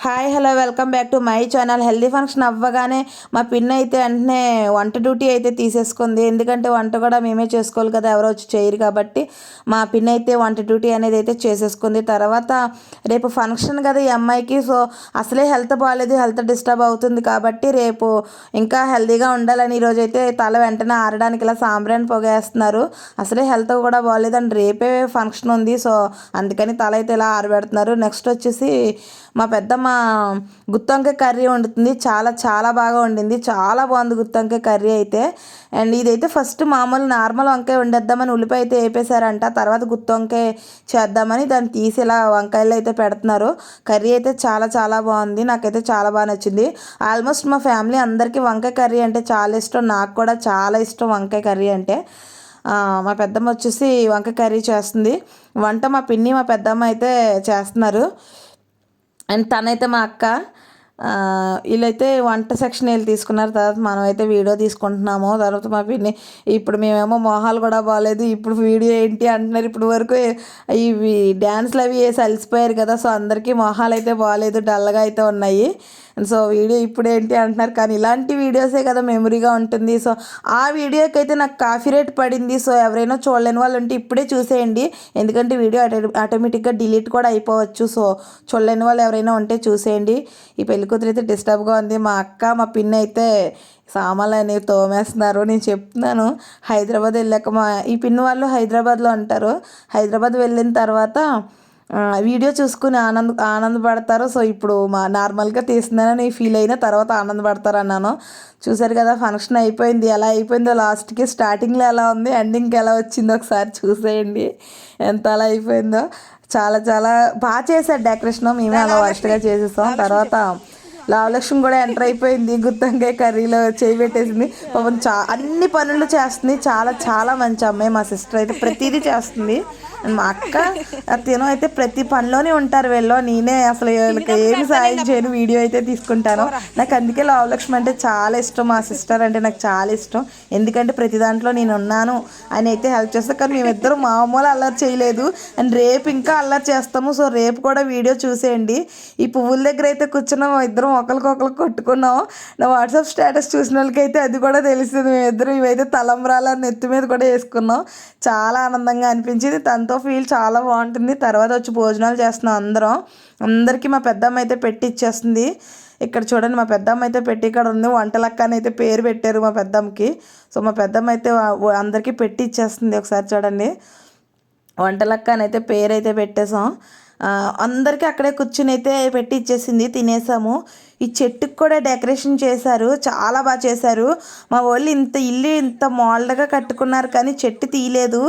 Hi hello welcome back to my channel. Healthy function అవ్వగానే మా pin అయితే వెంటనే వంట డ్యూటీ అయితే తీసేసుకుంది. ఎందుకంటే వంట కూడా మేమే చేసుకోవాలి కదా, ఎవరో వచ్చి చేయరు కాబట్టి మా పిన్ అయితే వంట డ్యూటీ అనేది అయితే చేసేసుకుంది. తర్వాత రేపు ఫంక్షన్ కదా ఈ అమ్మాయికి, సో అసలే హెల్త్ బాగాలేదు, హెల్త్ డిస్టర్బ్ అవుతుంది కాబట్టి రేపు ఇంకా హెల్దీగా ఉండాలని ఈరోజు అయితే తల వెంటనే ఆరడానికి ఇలా సాంబ్రాన్ని పొగేస్తున్నారు. అసలే హెల్త్ కూడా బాగాలేదండి, రేపే ఫంక్షన్ ఉంది, సో అందుకని తల అయితే ఇలా ఆరబెడుతున్నారు. నెక్స్ట్ వచ్చేసి మా పెద్దమ్మ గుత్తొంకాయ కర్రీ వండుతుంది. చాలా చాలా బాగా వండింది, చాలా బాగుంది గుత్తొంకాయ కర్రీ అయితే. అండ్ ఇదైతే ఫస్ట్ మామూలు నార్మల్ వంకాయ వండేద్దామని ఉల్లిపాయ అయితే వేపేశారంట, తర్వాత గుత్తొంకాయ చేద్దామని దాన్ని తీసి ఇలా వంకాయలు అయితే పెడుతున్నారు. కర్రీ అయితే చాలా చాలా బాగుంది, నాకైతే చాలా బాగా నచ్చింది. ఆల్మోస్ట్ మా ఫ్యామిలీ అందరికీ వంకాయ కర్రీ అంటే చాలా ఇష్టం, నాకు కూడా చాలా ఇష్టం వంకాయ కర్రీ అంటే. మా పెద్దమ్మ వచ్చేసి వంకాయ కర్రీ చేస్తుంది. వంట మా పిన్ని మా పెద్దమ్మ అయితే చేస్తున్నారు. అండ్ తనైతే మా అక్క, వీళ్ళైతే వంట సెక్షన్ వెళ్ళి తీసుకున్నారు. తర్వాత మనమైతే వీడియో తీసుకుంటున్నాము. తర్వాత మా పిన్ని ఇప్పుడు మేమేమో మొహాలు కూడా బాగాలేదు, ఇప్పుడు వీడియో ఏంటి అంటున్నారు. ఇప్పుడు వరకు ఇవి డ్యాన్స్లు అవి వేసి అలసిపోయారు కదా, సో అందరికీ మొహాలు అయితే బాగాలేదు, డల్గా అయితే ఉన్నాయి. సో వీడియో ఇప్పుడు ఏంటి అంటున్నారు, కానీ ఇలాంటి వీడియోసే కదా మెమరీగా ఉంటుంది. సో ఆ వీడియోకి అయితే నాకు కాఫీ రేట్ పడింది. సో ఎవరైనా చూడలేని వాళ్ళు ఉంటే ఇప్పుడే చూసేయండి, ఎందుకంటే వీడియో ఆటోమేటిక్గా డిలీట్ కూడా అయిపోవచ్చు. సో చూడలేని వాళ్ళు ఎవరైనా ఉంటే చూసేయండి. ఈ పెళ్లి కూతురు అయితే డిస్టర్బ్గా ఉంది. మా అక్క మా పిన్ని అయితే సామాన్లు అనేవి తోమేస్తున్నారు. నేను చెప్తున్నాను, హైదరాబాద్ వెళ్ళాక ఈ పిన్ని వాళ్ళు హైదరాబాద్లో ఉంటారు. హైదరాబాద్ వెళ్ళిన తర్వాత వీడియో చూసుకుని ఆనందపడతారు. సో ఇప్పుడు నార్మల్గా తీస్తున్నానని ఫీల్ అయిన తర్వాత ఆనందపడతారు అన్నాను. చూసారు కదా ఫంక్షన్ అయిపోయింది, ఎలా అయిపోయిందో లాస్ట్కి. స్టార్టింగ్లో ఎలా ఉంది, ఎండింగ్కి ఎలా వచ్చిందో ఒకసారి చూసేయండి, ఎంత అలా అయిపోయిందో. చాలా చాలా బాగా చేశారు డెకరేషన్, మేమే అలా వర్స్ట్గా చేసేస్తాం. తర్వాత లావలక్ష్మి కూడా ఎంటర్ అయిపోయింది, గుత్తొంకాయ కర్రీలో చేయి పెట్టేసింది. పాపం అన్ని పనులు చేస్తుంది, చాలా చాలా మంచి అమ్మాయి. మా సిస్టర్ అయితే ప్రతిదీ చేస్తుంది. మా అక్క తిను అయితే ప్రతి పనిలోనే ఉంటారు వీళ్ళు. నేనే అసలు వీళ్ళకి ఏమి సాయం చేయను, వీడియో అయితే తీసుకుంటాను. నాకు అందుకే లావలక్ష్మి అంటే చాలా ఇష్టం, మా సిస్టర్ అంటే నాకు చాలా ఇష్టం. ఎందుకంటే ప్రతి దాంట్లో నేను ఉన్నాను అని అయితే హెల్ప్ చేస్తాను. కానీ మేమిద్దరం మామూలు అల్లరి చేయలేదు, అండ్ రేపు ఇంకా అల్లరి చేస్తాము. సో రేపు కూడా వీడియో చూసేయండి. ఈ పువ్వుల దగ్గర అయితే కూర్చున్నాం, ఇద్దరం ఒకరికొకరు కొట్టుకున్నాం. నా వాట్సాప్ స్టేటస్ చూసిన వాళ్ళకైతే అది కూడా తెలుస్తుంది. మేమిద్దరం ఇవైతే తలంబ్రాల నెత్తి మీద కూడా వేసుకున్నాం. చాలా ఆనందంగా అనిపించింది, తనతో ఫీల్ చాలా బాగుంటుంది. తర్వాత వచ్చి భోజనాలు చేస్తున్నాం అందరం. అందరికీ మా పెద్దమ్మ అయితే పెట్టి ఇచ్చేస్తుంది. ఇక్కడ చూడండి, మా పెద్దమ్మ అయితే పెట్టి ఇక్కడ ఉంది. వంటలక్క అని అయితే పేరు పెట్టారు మా పెద్దమ్మకి. సో మా పెద్దమ్మ అయితే అందరికీ పెట్టి ఇచ్చేస్తుంది. ఒకసారి చూడండి, వంటలక్క అని అయితే పేరు అయితే పెట్టేసాం. అందరికీ అక్కడే కూర్చుని అయితే పెట్టి ఇచ్చేసింది, తినేసాము. ఈ చెట్టుకు కూడా డెకరేషన్ చేశారు, చాలా బాగా చేశారు. మా వాళ్ళు ఇంత ఇల్లు ఇంత మోడల్గా కట్టుకున్నారు కానీ చెట్టు తీయలేదు.